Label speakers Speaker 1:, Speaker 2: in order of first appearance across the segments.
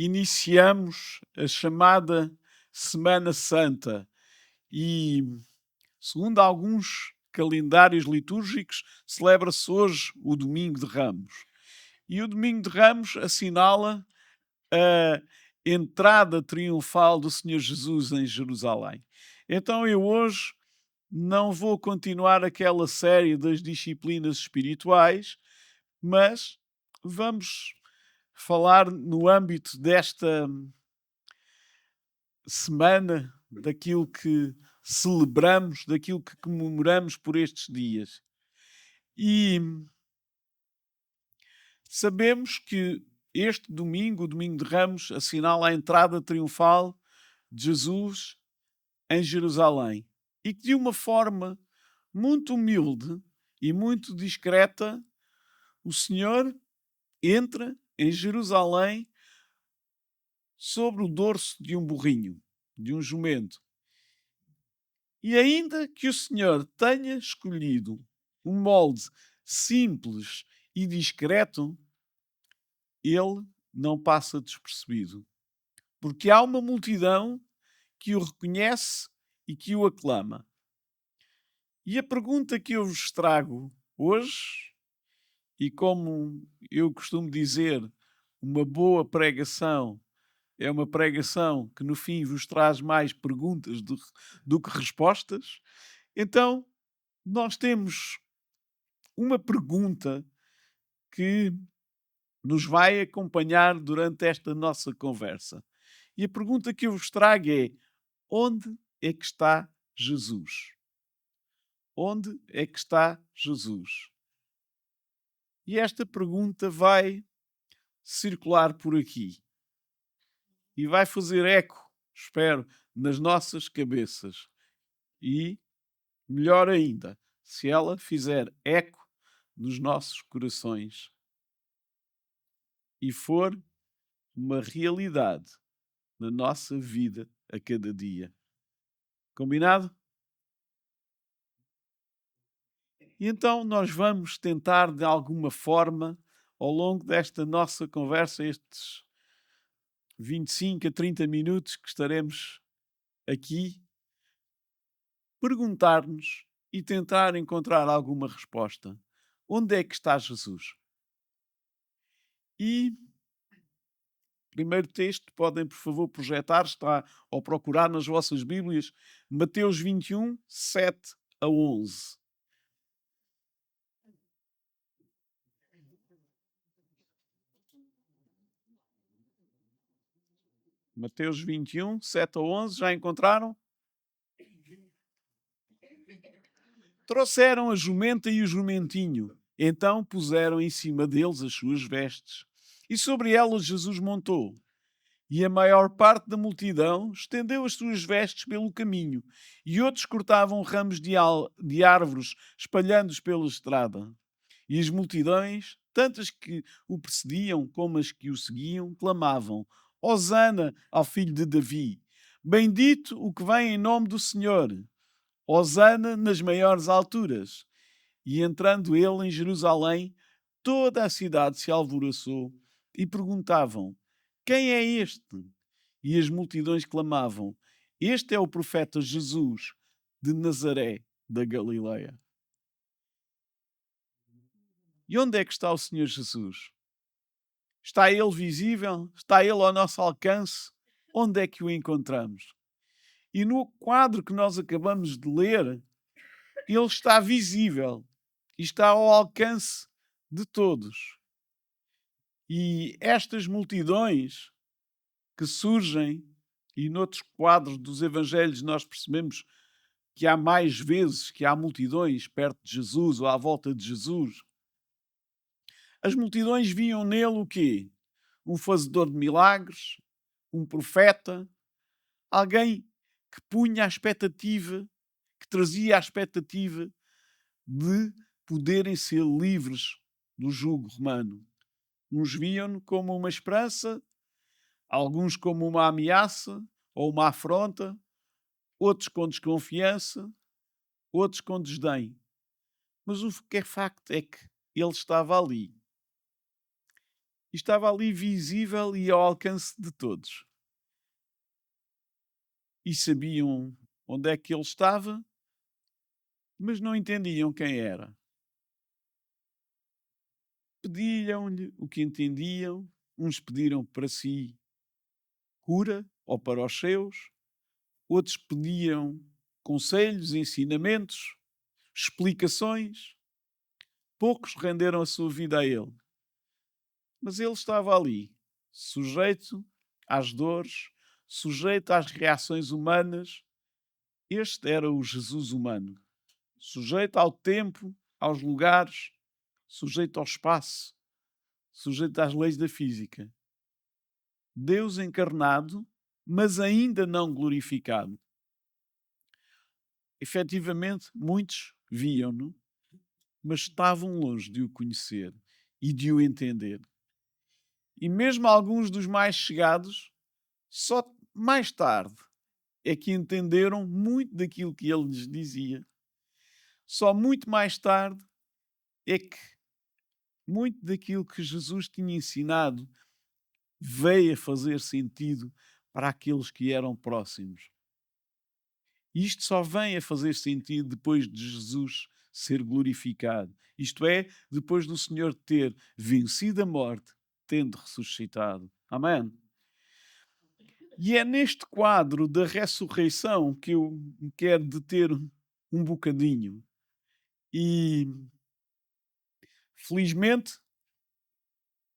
Speaker 1: iniciamos a chamada Semana Santa e, segundo alguns calendários litúrgicos, celebra-se hoje o Domingo de Ramos. E o Domingo de Ramos assinala a entrada triunfal do Senhor Jesus em Jerusalém. Então eu hoje não vou continuar aquela série das disciplinas espirituais, mas vamos falar no âmbito desta semana, daquilo que celebramos, daquilo que comemoramos por estes dias. E sabemos que este domingo, o Domingo de Ramos, assinala a entrada triunfal de Jesus em Jerusalém. E que de uma forma muito humilde e muito discreta, o Senhor entra em Jerusalém sobre o dorso de um burrinho, de um jumento. E ainda que o Senhor tenha escolhido um molde simples e discreto, ele não passa despercebido. Porque há uma multidão que o reconhece e que o aclama. E a pergunta que eu vos trago hoje, e como eu costumo dizer, uma boa pregação é uma pregação que no fim vos traz mais perguntas do que respostas. Então, nós temos uma pergunta que nos vai acompanhar durante esta nossa conversa. E a pergunta que eu vos trago é: onde é que está Jesus? Onde é que está Jesus? E esta pergunta vai circular por aqui e vai fazer eco, espero, nas nossas cabeças. E, melhor ainda, se ela fizer eco nos nossos corações e for uma realidade na nossa vida a cada dia. Combinado? E então nós vamos tentar, de alguma forma, ao longo desta nossa conversa, estes 25 a 30 minutos que estaremos aqui, perguntar-nos e tentar encontrar alguma resposta. Onde é que está Jesus? E o primeiro texto, podem por favor projetar, está ou procurar nas vossas Bíblias, Mateus 21, 7 a 11. Mateus 21, 7 a 11, já encontraram? Trouxeram a jumenta e o jumentinho. Então puseram em cima deles as suas vestes. E sobre elas Jesus montou. E a maior parte da multidão estendeu as suas vestes pelo caminho. E outros cortavam ramos de árvores, espalhando-os pela estrada. E as multidões, tantas que o precediam como as que o seguiam, clamavam: Hosana ao filho de Davi! Bendito o que vem em nome do Senhor! Hosana nas maiores alturas. E entrando ele em Jerusalém, toda a cidade se alvoroçou e perguntavam: Quem é este? E as multidões clamavam: Este é o profeta Jesus de Nazaré da Galileia. E onde é que está o Senhor Jesus? Está ele visível? Está ele ao nosso alcance? Onde é que o encontramos? E no quadro que nós acabamos de ler, ele está visível e está ao alcance de todos. E estas multidões que surgem, e noutros quadros dos Evangelhos nós percebemos que há mais vezes que há multidões perto de Jesus ou à volta de Jesus. As multidões viam nele o quê? Um fazedor de milagres, um profeta, alguém que punha a expectativa, que trazia a expectativa de poderem ser livres do jugo romano. Uns viam-no como uma esperança, alguns como uma ameaça ou uma afronta, outros com desconfiança, outros com desdém. Mas o que é facto é que ele estava ali. e estava ali visível e ao alcance de todos. E sabiam onde é que ele estava, mas não entendiam quem era. Pediam-lhe o que entendiam, uns pediram para si cura ou para os seus, outros pediam conselhos, ensinamentos, explicações. Poucos renderam a sua vida a ele, mas ele estava ali, sujeito às dores, sujeito às reações humanas. Este era o Jesus humano, sujeito ao tempo, aos lugares, sujeito ao espaço, sujeito às leis da física. Deus encarnado, mas ainda não glorificado. Efetivamente, muitos viam-no, mas estavam longe de o conhecer e de o entender. E mesmo alguns dos mais chegados, só mais tarde é que entenderam muito daquilo que ele lhes dizia. Só muito mais tarde é que muito daquilo que Jesus tinha ensinado veio a fazer sentido para aqueles que eram próximos. E isto só vem a fazer sentido depois de Jesus ser glorificado. Isto é, depois do Senhor ter vencido a morte, tendo ressuscitado. Amém? E é neste quadro da ressurreição que eu me quero deter um bocadinho. E, felizmente,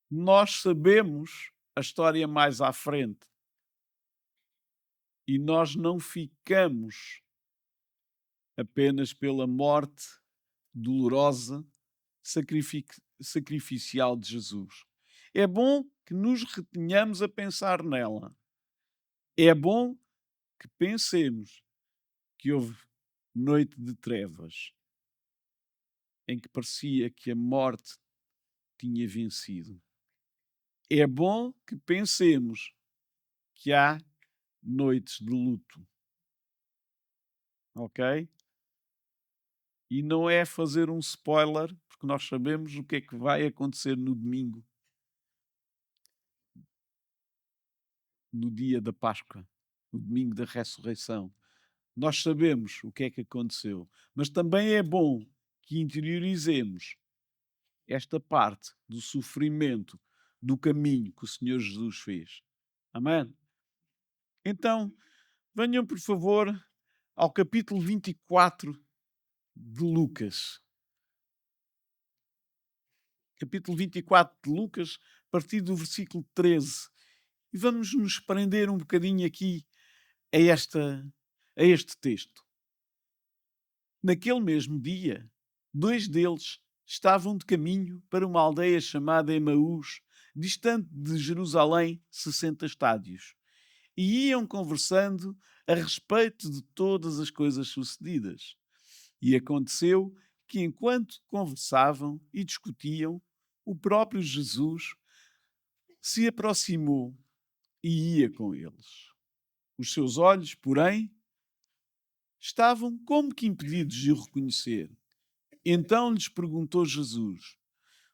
Speaker 1: nós sabemos a história mais à frente. E nós não ficamos apenas pela morte dolorosa, sacrificial de Jesus. É bom que nos retenhamos a pensar nela. É bom que pensemos que houve noite de trevas em que parecia que a morte tinha vencido. É bom que pensemos que há noites de luto. Ok? E não é fazer um spoiler, porque nós sabemos o que é que vai acontecer no domingo, no dia da Páscoa, no domingo da ressurreição. Nós sabemos o que é que aconteceu, mas também é bom que interiorizemos esta parte do sofrimento, do caminho que o Senhor Jesus fez. Amém? Então, venham por favor ao capítulo 24 de Lucas. Capítulo 24 de Lucas, a partir do versículo 13. E vamos nos prender um bocadinho aqui a, a este texto. Naquele mesmo dia, dois deles estavam de caminho para uma aldeia chamada Emaús, distante de Jerusalém 60 estádios, e iam conversando a respeito de todas as coisas sucedidas. E aconteceu que, enquanto conversavam e discutiam, o próprio Jesus se aproximou e ia com eles. Os seus olhos, porém, estavam como que impedidos de o reconhecer. Então lhes perguntou Jesus: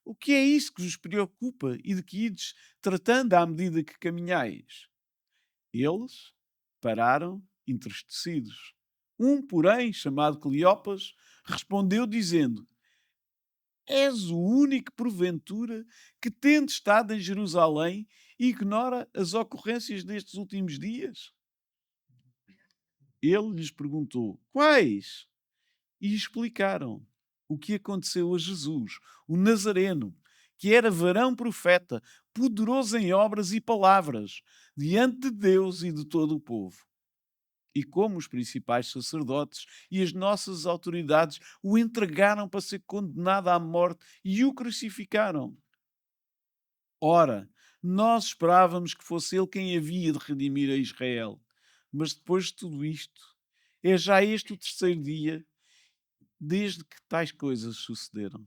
Speaker 1: o que é isso que vos preocupa e de que ides tratando à medida que caminhais? Eles pararam entristecidos. Um, porém, chamado Cleopas, respondeu dizendo: és o único, porventura, que, tendo estado em Jerusalém, ignora as ocorrências destes últimos dias? Ele lhes perguntou: quais? E explicaram o que aconteceu a Jesus, o Nazareno, que era varão profeta, poderoso em obras e palavras, diante de Deus e de todo o povo. E como os principais sacerdotes e as nossas autoridades o entregaram para ser condenado à morte e o crucificaram. Ora, nós esperávamos que fosse ele quem havia de redimir a Israel. Mas depois de tudo isto, é já este o terceiro dia desde que tais coisas sucederam.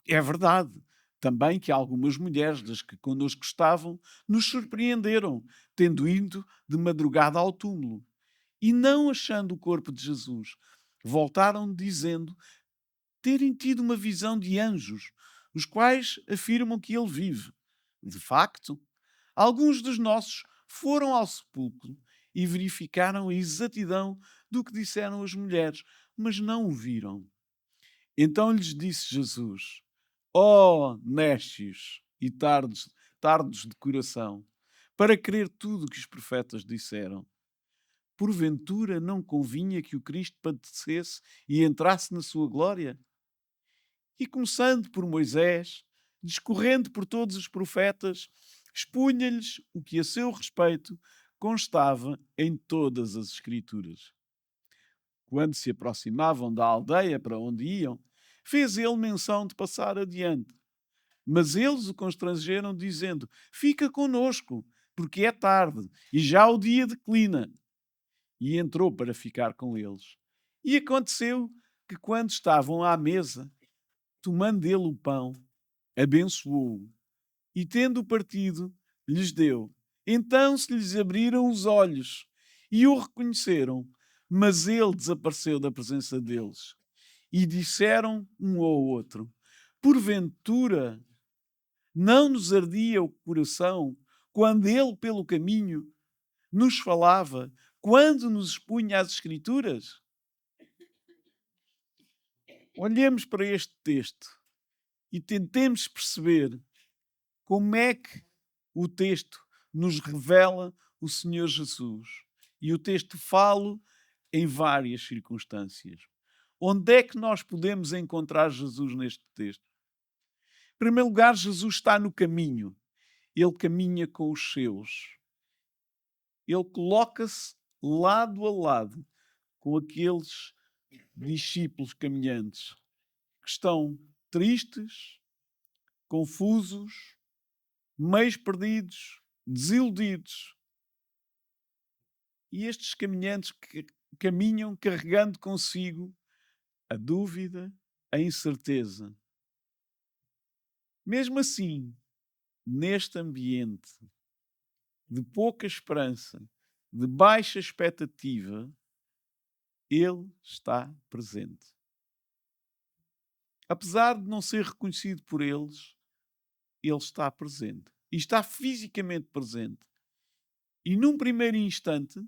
Speaker 1: É verdade também que algumas mulheres das que connosco estavam nos surpreenderam, tendo ido de madrugada ao túmulo e não achando o corpo de Jesus, voltaram dizendo terem tido uma visão de anjos, os quais afirmam que ele vive. De facto, alguns dos nossos foram ao sepulcro e verificaram a exatidão do que disseram as mulheres, mas não o viram. Então lhes disse Jesus: ó néscios e tardos de coração, para crer tudo o que os profetas disseram. Porventura não convinha que o Cristo padecesse e entrasse na sua glória? E começando por Moisés, discorrendo por todos os profetas, expunha-lhes o que a seu respeito constava em todas as Escrituras. Quando se aproximavam da aldeia para onde iam, fez ele menção de passar adiante. Mas eles o constrangeram, dizendo: fica conosco, porque é tarde e já o dia declina. E entrou para ficar com eles. E aconteceu que, quando estavam à mesa, tomando ele o pão, abençoou-o e, tendo partido, lhes deu. Então se lhes abriram os olhos e o reconheceram, mas ele desapareceu da presença deles. E disseram um ao outro: porventura não nos ardia o coração quando ele pelo caminho nos falava, quando nos expunha as Escrituras? Olhemos para este texto e tentemos perceber como é que o texto nos revela o Senhor Jesus. E o texto fala em várias circunstâncias. Onde é que nós podemos encontrar Jesus neste texto? Em primeiro lugar, Jesus está no caminho. Ele caminha com os seus. Ele coloca-se lado a lado com aqueles discípulos caminhantes que estão tristes, confusos, meios perdidos, desiludidos. E estes caminhantes que caminham carregando consigo a dúvida, a incerteza. Mesmo assim, neste ambiente de pouca esperança, de baixa expectativa, ele está presente. Apesar de não ser reconhecido por eles, ele está presente. E está fisicamente presente. E num primeiro instante,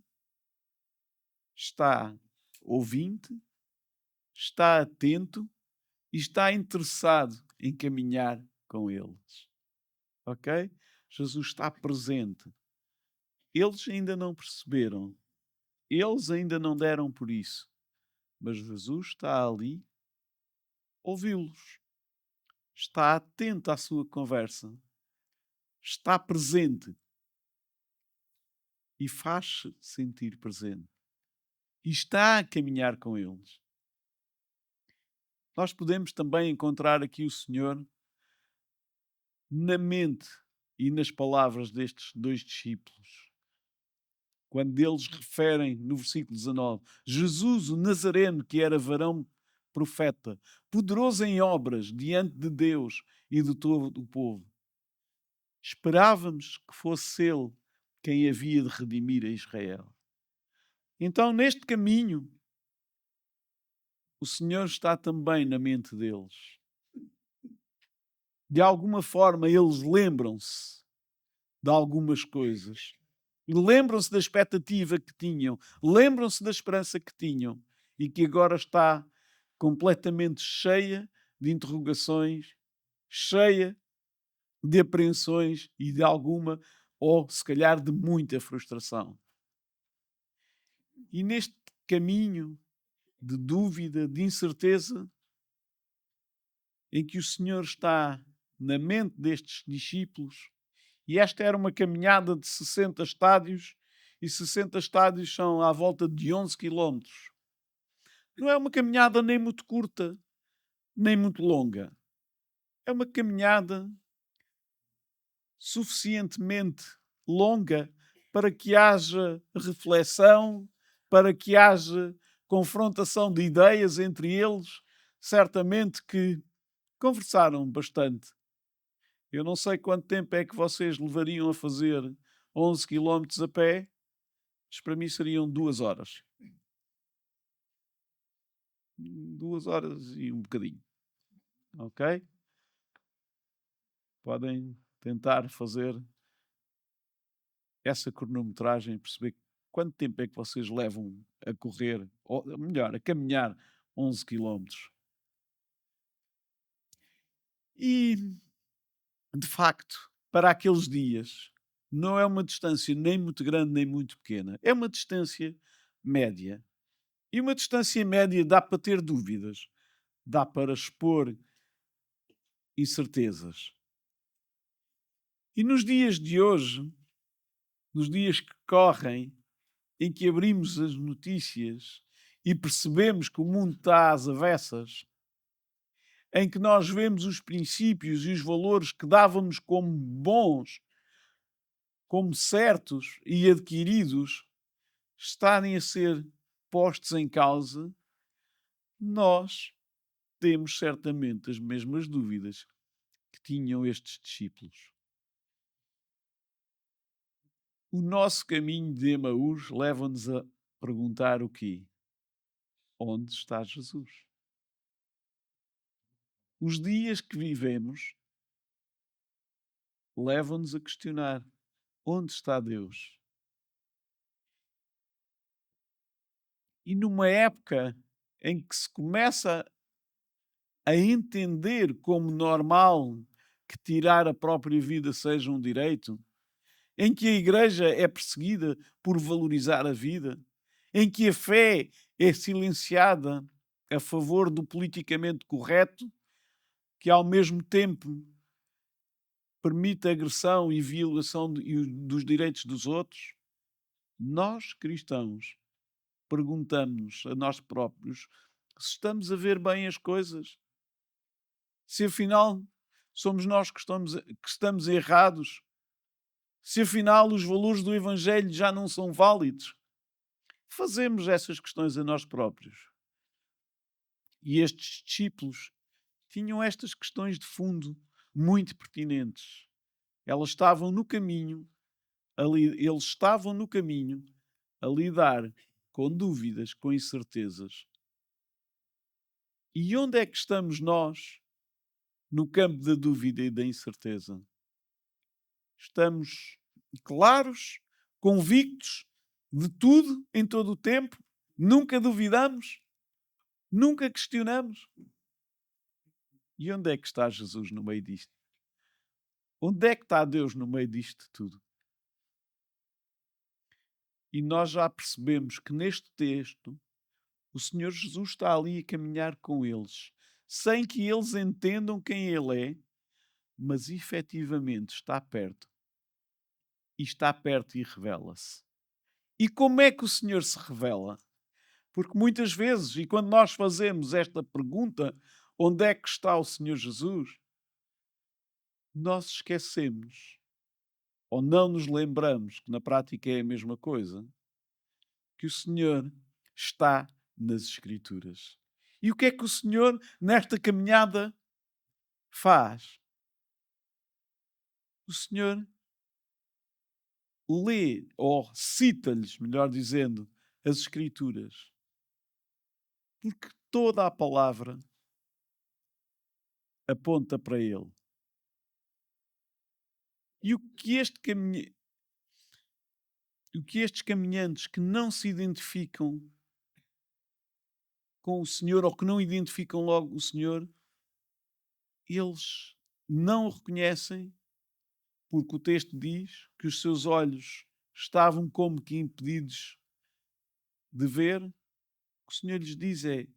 Speaker 1: está ouvinte, está atento e está interessado em caminhar com eles. Ok? Jesus está presente. Eles ainda não perceberam. Eles ainda não deram por isso. Mas Jesus está ali, ouvi-los. Está atento à sua conversa. Está presente. E faz-se sentir presente. E está a caminhar com eles. Nós podemos também encontrar aqui o Senhor na mente e nas palavras destes dois discípulos. Quando eles referem no versículo 19, Jesus, o Nazareno, que era varão profeta, poderoso em obras diante de Deus e de todo o povo. Esperávamos que fosse ele quem havia de redimir a Israel. Então, neste caminho, o Senhor está também na mente deles. De alguma forma, eles lembram-se de algumas coisas. Lembram-se da expectativa que tinham, lembram-se da esperança que tinham e que agora está completamente cheia de interrogações, cheia de apreensões e de alguma, ou se calhar de muita frustração. E neste caminho de dúvida, de incerteza, em que o Senhor está na mente destes discípulos, e esta era uma caminhada de 60 estádios, e 60 estádios são à volta de 11 quilómetros. Não é uma caminhada nem muito curta, nem muito longa. É uma caminhada suficientemente longa para que haja reflexão, para que haja confrontação de ideias entre eles. Certamente que conversaram bastante. Eu não sei quanto tempo é que vocês levariam a fazer 11 quilómetros a pé, mas para mim seriam 2 horas. 2 horas e um bocadinho. Ok? Podem tentar fazer essa cronometragem, perceber quanto tempo é que vocês levam a correr, ou melhor, a caminhar 11 quilómetros. E, de facto, para aqueles dias, não é uma distância nem muito grande nem muito pequena. É uma distância média. E uma distância média dá para ter dúvidas, dá para expor incertezas. E nos dias de hoje, nos dias que correm, em que abrimos as notícias e percebemos que o mundo está às avessas, em que nós vemos os princípios e os valores que dávamos como bons, como certos e adquiridos, estarem a ser postos em causa, nós temos certamente as mesmas dúvidas que tinham estes discípulos. O nosso caminho de Emaús leva-nos a perguntar o quê? Onde está Jesus? Os dias que vivemos levam-nos a questionar: onde está Deus? E numa época em que se começa a entender como normal que tirar a própria vida seja um direito, em que a Igreja é perseguida por valorizar a vida, em que a fé é silenciada a favor do politicamente correto, que ao mesmo tempo permite agressão e violação dos direitos dos outros, nós cristãos perguntamos-nos a nós próprios se estamos a ver bem as coisas, se afinal somos nós que estamos errados, se afinal os valores do Evangelho já não são válidos. Fazemos essas questões a nós próprios. E estes discípulos tinham estas questões de fundo muito pertinentes. Elas estavam no caminho, eles estavam no caminho a lidar com dúvidas, com incertezas. E onde é que estamos nós no campo da dúvida e da incerteza? Estamos claros, convictos de tudo, em todo o tempo? Nunca duvidamos? Nunca questionamos? E onde é que está Jesus no meio disto? Onde é que está Deus no meio disto tudo? E nós já percebemos que neste texto o Senhor Jesus está ali a caminhar com eles, sem que eles entendam quem Ele é, mas efetivamente está perto. E está perto e revela-se. E como é que o Senhor se revela? Porque muitas vezes, e quando nós fazemos esta pergunta, onde é que está o Senhor Jesus? Nós esquecemos, ou não nos lembramos, que na prática é a mesma coisa, que o Senhor está nas Escrituras. E o que é que o Senhor, nesta caminhada, faz? O Senhor lê, ou cita-lhes, melhor dizendo, as Escrituras. Porque toda a palavra aponta para Ele. E o que estes caminhantes que não se identificam com o Senhor, ou que não identificam logo o Senhor, eles não o reconhecem, porque o texto diz que os seus olhos estavam como que impedidos de ver. O que o Senhor lhes diz é: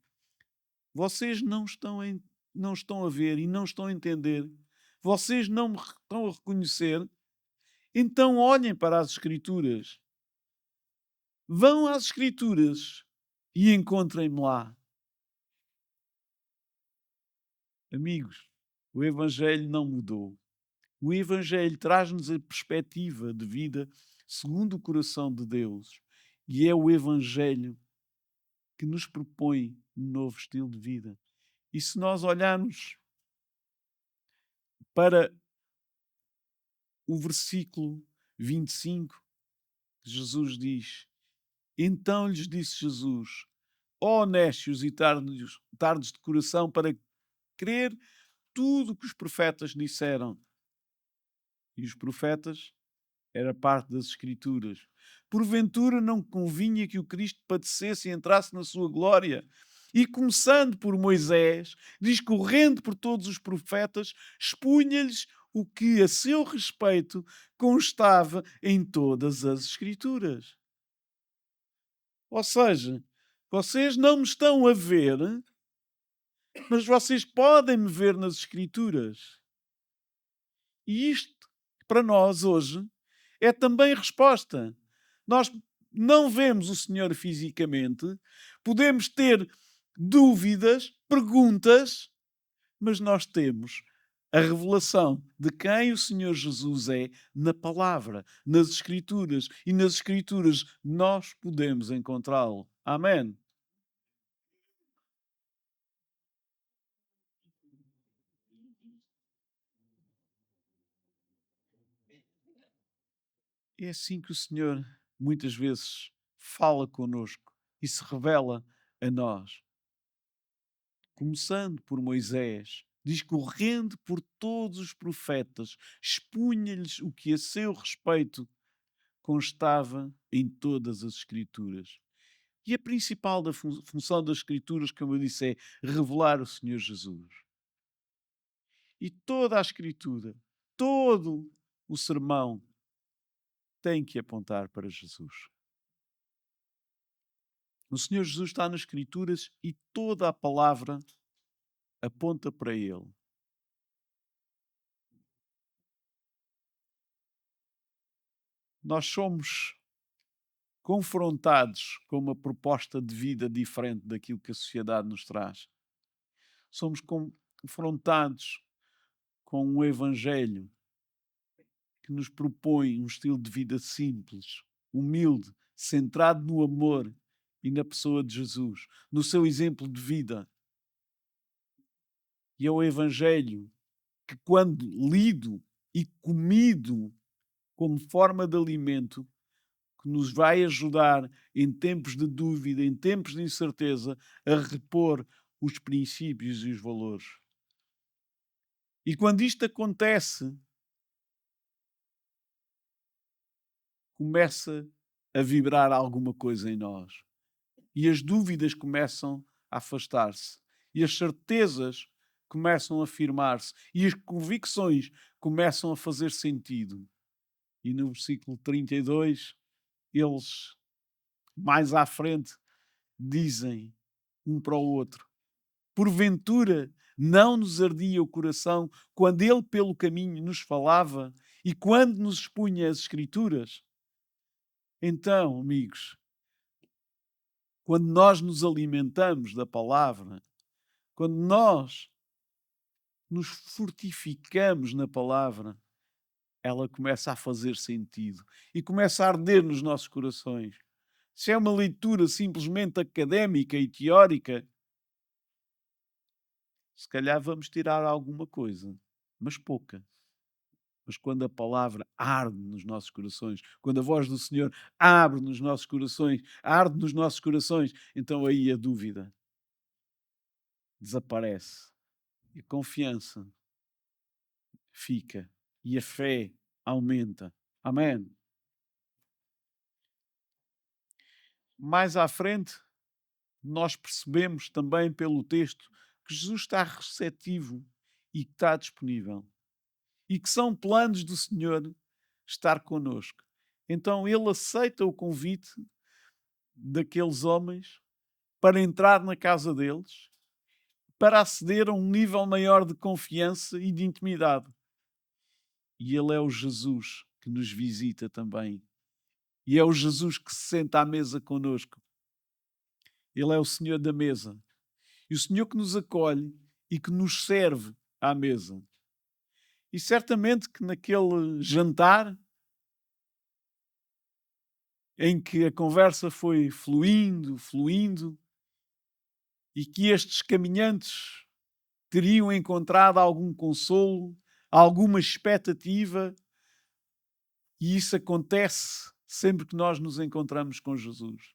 Speaker 1: vocês não estão a ver e não estão a entender, vocês não me estão a reconhecer, então olhem para as Escrituras. Vão às Escrituras e encontrem-me lá. Amigos, o Evangelho não mudou. O Evangelho traz-nos a perspectiva de vida segundo o coração de Deus. E é o Evangelho que nos propõe um novo estilo de vida. E se nós olharmos para o versículo 25, Jesus diz: então lhes disse Jesus: ó nécios e tardos de coração, para crer tudo o que os profetas disseram. E os profetas era parte das Escrituras. Porventura não convinha que o Cristo padecesse e entrasse na sua glória. E começando por Moisés, discorrendo por todos os profetas, expunha-lhes o que a seu respeito constava em todas as Escrituras. Ou seja, vocês não me estão a ver, mas vocês podem me ver nas Escrituras. E isto, para nós hoje, é também resposta. Nós não vemos o Senhor fisicamente, podemos ter dúvidas, perguntas, mas nós temos a revelação de quem o Senhor Jesus é na palavra, nas Escrituras. E nas Escrituras nós podemos encontrá-lo. Amém. É assim que o Senhor muitas vezes fala conosco e se revela a nós. Começando por Moisés, discorrendo por todos os profetas, expunha-lhes o que a seu respeito constava em todas as Escrituras. E a principal da função das Escrituras, como eu disse, é revelar o Senhor Jesus. E toda a Escritura, todo o sermão tem que apontar para Jesus. O Senhor Jesus está nas Escrituras e toda a palavra aponta para Ele. Nós somos confrontados com uma proposta de vida diferente daquilo que a sociedade nos traz. Somos confrontados com um evangelho que nos propõe um estilo de vida simples, humilde, centrado no amor e na pessoa de Jesus, no seu exemplo de vida. E é o evangelho que, quando lido e comido como forma de alimento, que nos vai ajudar em tempos de dúvida, em tempos de incerteza, a repor os princípios e os valores. E quando isto acontece, começa a vibrar alguma coisa em nós. E as dúvidas começam a afastar-se. E as certezas começam a afirmar-se. E as convicções começam a fazer sentido. E no versículo 32, eles, mais à frente, dizem um para o outro: porventura não nos ardia o coração quando ele pelo caminho nos falava e quando nos expunha as Escrituras? Então, amigos, quando nós nos alimentamos da palavra, quando nós nos fortificamos na palavra, ela começa a fazer sentido e começa a arder nos nossos corações. Se é uma leitura simplesmente académica e teórica, se calhar vamos tirar alguma coisa, mas pouca. Mas quando a palavra arde nos nossos corações, quando a voz do Senhor abre nos nossos corações, arde nos nossos corações, então aí a dúvida desaparece. E a confiança fica. E a fé aumenta. Amém. Mais à frente, nós percebemos também pelo texto que Jesus está receptivo e que está disponível. E que são planos do Senhor estar conosco. Então ele aceita o convite daqueles homens para entrar na casa deles, para aceder a um nível maior de confiança e de intimidade. E ele é o Jesus que nos visita também. E é o Jesus que se senta à mesa conosco. Ele é o Senhor da mesa. E o Senhor que nos acolhe e que nos serve à mesa. E certamente que naquele jantar, em que a conversa foi fluindo, fluindo, e que estes caminhantes teriam encontrado algum consolo, alguma expectativa, e isso acontece sempre que nós nos encontramos com Jesus.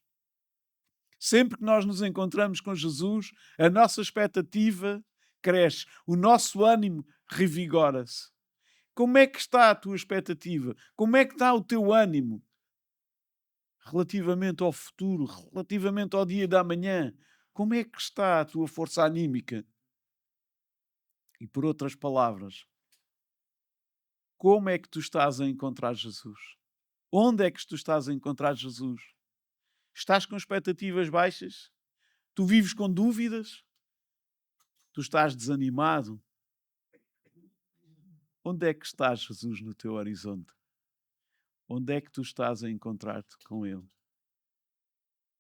Speaker 1: Sempre que nós nos encontramos com Jesus, a nossa expectativa cresce, o nosso ânimo revigora-se. Como é que está a tua expectativa? Como é que está o teu ânimo relativamente ao futuro, relativamente ao dia da manhã? Como é que está a tua força anímica? E por outras palavras, como é que tu estás a encontrar Jesus? Onde é que tu estás a encontrar Jesus? Estás com expectativas baixas? Tu vives com dúvidas? Tu estás desanimado? Onde é que está Jesus no teu horizonte? Onde é que tu estás a encontrar-te com Ele?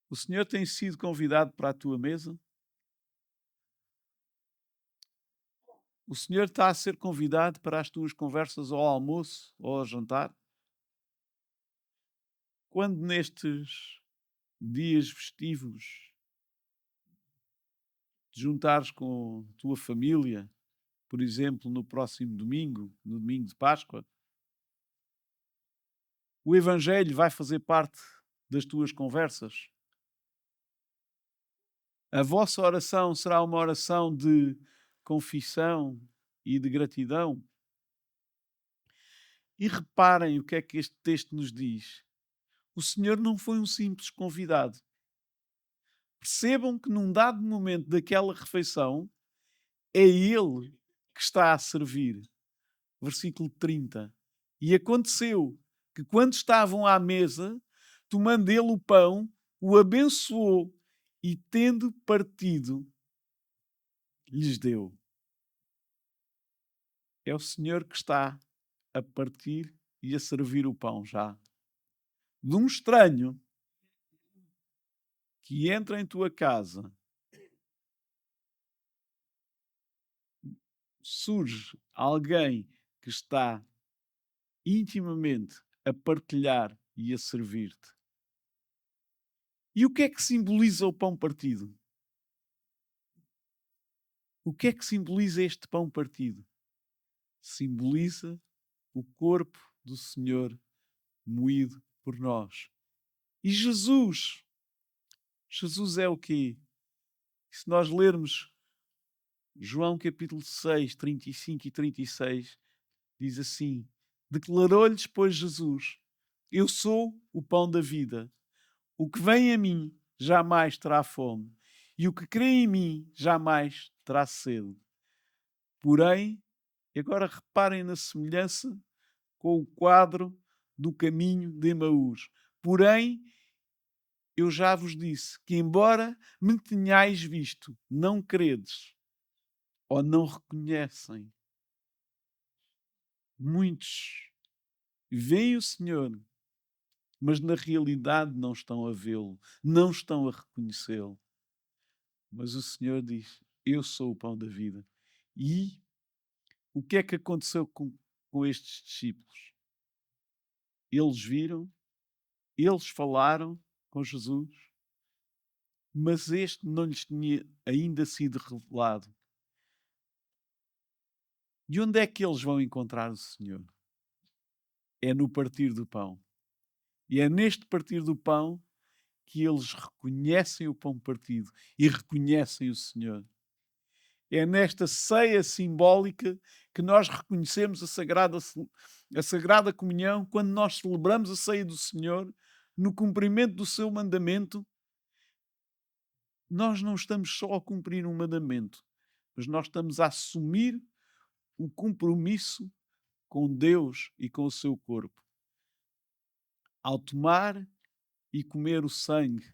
Speaker 1: O Senhor tem sido convidado para a tua mesa? O Senhor está a ser convidado para as tuas conversas ao almoço ou ao jantar? Quando nestes dias festivos te juntares com a tua família, por exemplo, no próximo domingo, no domingo de Páscoa, o Evangelho vai fazer parte das tuas conversas? A vossa oração será uma oração de confissão e de gratidão? E reparem o que é que este texto nos diz. O Senhor não foi um simples convidado. Percebam que num dado momento daquela refeição, é Ele que está a servir. Versículo 30. E aconteceu que quando estavam à mesa, tomando ele o pão, o abençoou e, tendo partido, lhes deu. É o Senhor que está a partir e a servir o pão já. De um estranho que entra em tua casa, surge alguém que está intimamente a partilhar e a servir-te. E o que é que simboliza o pão partido? O que é que simboliza este pão partido? Simboliza o corpo do Senhor moído por nós. E Jesus é o quê? Se nós lermos João capítulo 6, 35 e 36, diz assim: declarou-lhes, pois, Jesus: eu sou o pão da vida. O que vem a mim jamais terá fome, e o que crê em mim jamais terá sede. Porém, e agora reparem na semelhança com o quadro do caminho de Emaús. Porém, eu já vos disse que, embora me tenhais visto, não credes ou não reconhecem. Muitos veem o Senhor, mas na realidade não estão a vê-lo, não estão a reconhecê-lo. Mas o Senhor diz: eu sou o pão da vida. E o que é que aconteceu com estes discípulos? Eles viram, eles falaram com Jesus, mas este não lhes tinha ainda sido revelado. E onde é que eles vão encontrar o Senhor? É no partir do pão. E é neste partir do pão que eles reconhecem o pão partido e reconhecem o Senhor. É nesta ceia simbólica que nós reconhecemos a sagrada comunhão, quando nós celebramos a ceia do Senhor, no cumprimento do seu mandamento. Nós não estamos só a cumprir um mandamento, mas nós estamos a assumir o compromisso com Deus e com o seu corpo. Ao tomar e comer o sangue,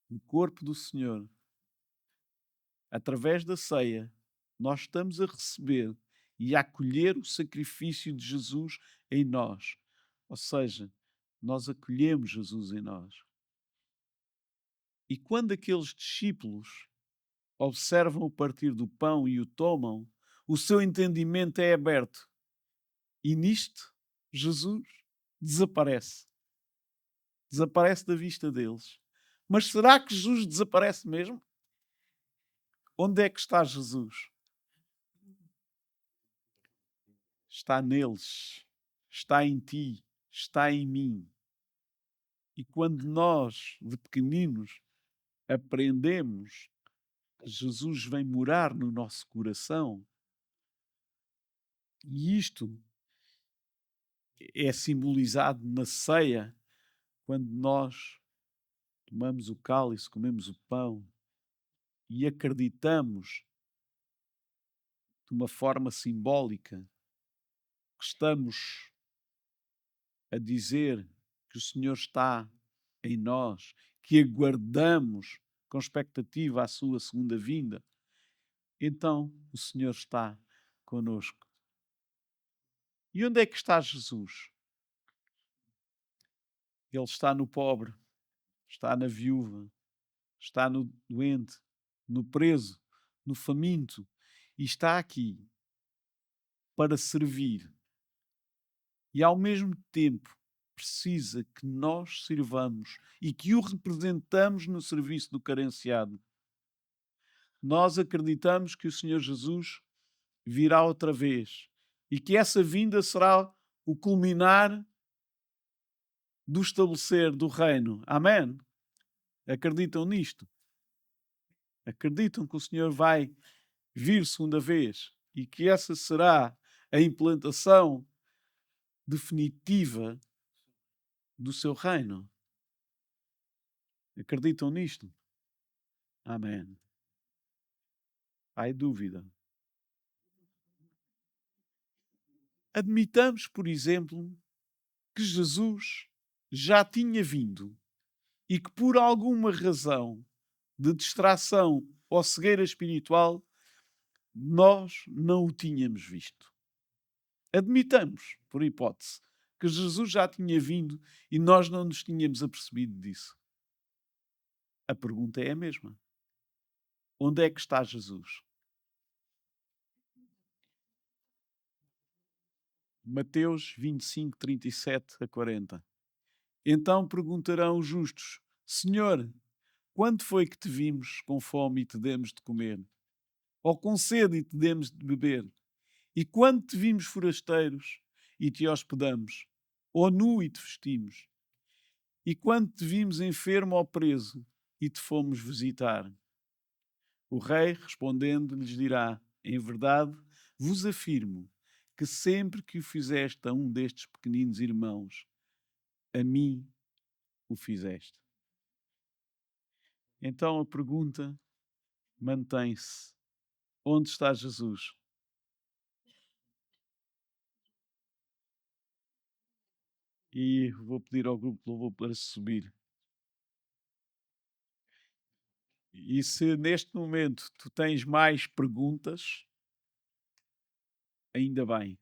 Speaker 1: o corpo do Senhor, através da ceia, nós estamos a receber e a acolher o sacrifício de Jesus em nós. Ou seja, nós acolhemos Jesus em nós. E quando aqueles discípulos observam o partir do pão e o tomam, o seu entendimento é aberto. E nisto, Jesus desaparece. Desaparece da vista deles. Mas será que Jesus desaparece mesmo? Onde é que está Jesus? Está neles, está em ti, está em mim. E quando nós, de pequeninos, aprendemos que Jesus vem morar no nosso coração, e isto é simbolizado na ceia, quando nós tomamos o cálice, comemos o pão e acreditamos de uma forma simbólica que estamos a dizer que o Senhor está em nós, que aguardamos com expectativa a sua segunda vinda, então o Senhor está conosco. E onde é que está Jesus? Ele está no pobre, está na viúva, está no doente, no preso, no faminto, e está aqui para servir. E ao mesmo tempo precisa que nós sirvamos e que o representamos no serviço do carenciado. Nós acreditamos que o Senhor Jesus virá outra vez e que essa vinda será o culminar do estabelecer do reino. Amém? Acreditam nisto? Acreditam que o Senhor vai vir segunda vez e que essa será a implantação definitiva do seu reino? Acreditam nisto? Amém. Há dúvida. Admitamos, por exemplo, que Jesus já tinha vindo e que por alguma razão de distração ou cegueira espiritual nós não o tínhamos visto. Admitamos, por hipótese, que Jesus já tinha vindo e nós não nos tínhamos apercebido disso. A pergunta é a mesma. Onde é que está Jesus? Mateus 25, 37 a 40. Então perguntarão os justos: Senhor, quando foi que te vimos com fome e te demos de comer? Ou com sede e te demos de beber? E quando te vimos forasteiros e te hospedamos? Ou nu e te vestimos? E quando te vimos enfermo ou preso e te fomos visitar? O rei, respondendo, lhes dirá: Em verdade, vos afirmo que sempre que o fizeste a um destes pequeninos irmãos, a mim o fizeste. Então a pergunta mantém-se: onde está Jesus? E vou pedir ao grupo de louvor para subir. E se neste momento tu tens mais perguntas, ainda bem.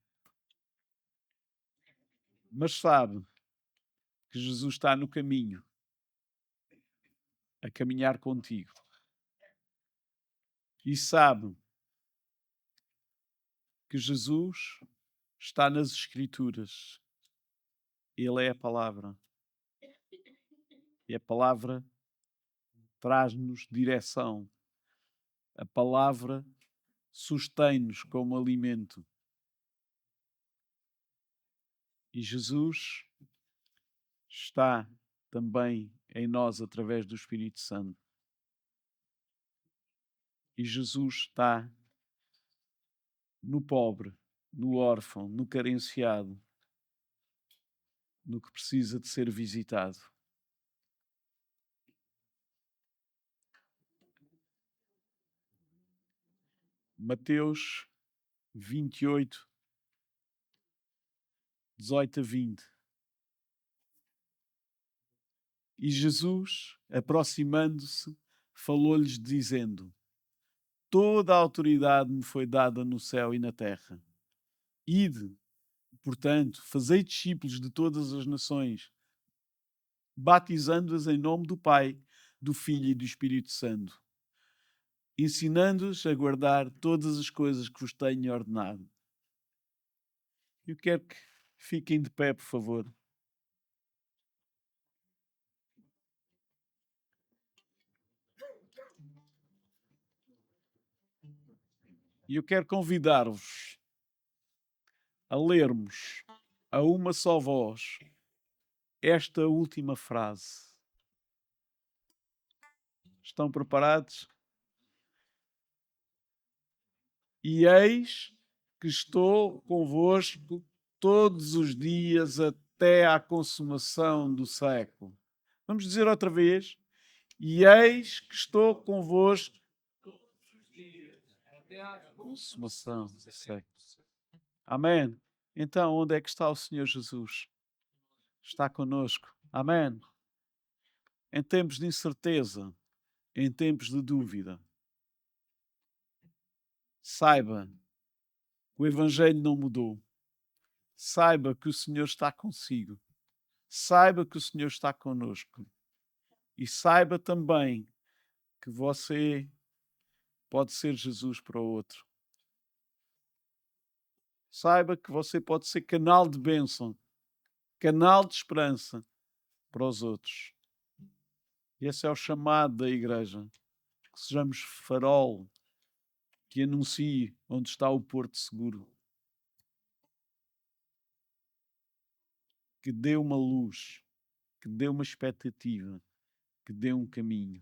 Speaker 1: Mas sabe que Jesus está no caminho, a caminhar contigo. E sabe que Jesus está nas Escrituras. Ele é a palavra. E a palavra traz-nos direção. A palavra sustém-nos como alimento. E Jesus está também em nós através do Espírito Santo. E Jesus está no pobre, no órfão, no carenciado, no que precisa de ser visitado. Mateus 28, 18 a 20. E Jesus, aproximando-se, falou-lhes dizendo: Toda a autoridade me foi dada no céu e na terra. Ide, portanto, fazei discípulos de todas as nações, batizando-as em nome do Pai, do Filho e do Espírito Santo, ensinando-os a guardar todas as coisas que vos tenho ordenado. Eu quero que fiquem de pé, por favor. E eu quero convidar-vos a lermos a uma só voz esta última frase. Estão preparados? E eis que estou convosco todos os dias até à consumação do século. Vamos dizer outra vez. E eis que estou convosco até à consumação do século. Amém. Então, onde é que está o Senhor Jesus? Está conosco. Amém. Em tempos de incerteza, em tempos de dúvida, saiba que o Evangelho não mudou. Saiba que o Senhor está consigo. Saiba que o Senhor está conosco. E saiba também que você pode ser Jesus para o outro. Saiba que você pode ser canal de bênção, canal de esperança para os outros. Esse é o chamado da igreja. Que sejamos farol que anuncie onde está o porto seguro. Que dê uma luz, que dê uma expectativa, que dê um caminho.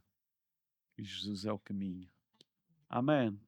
Speaker 1: E Jesus é o caminho. Amém.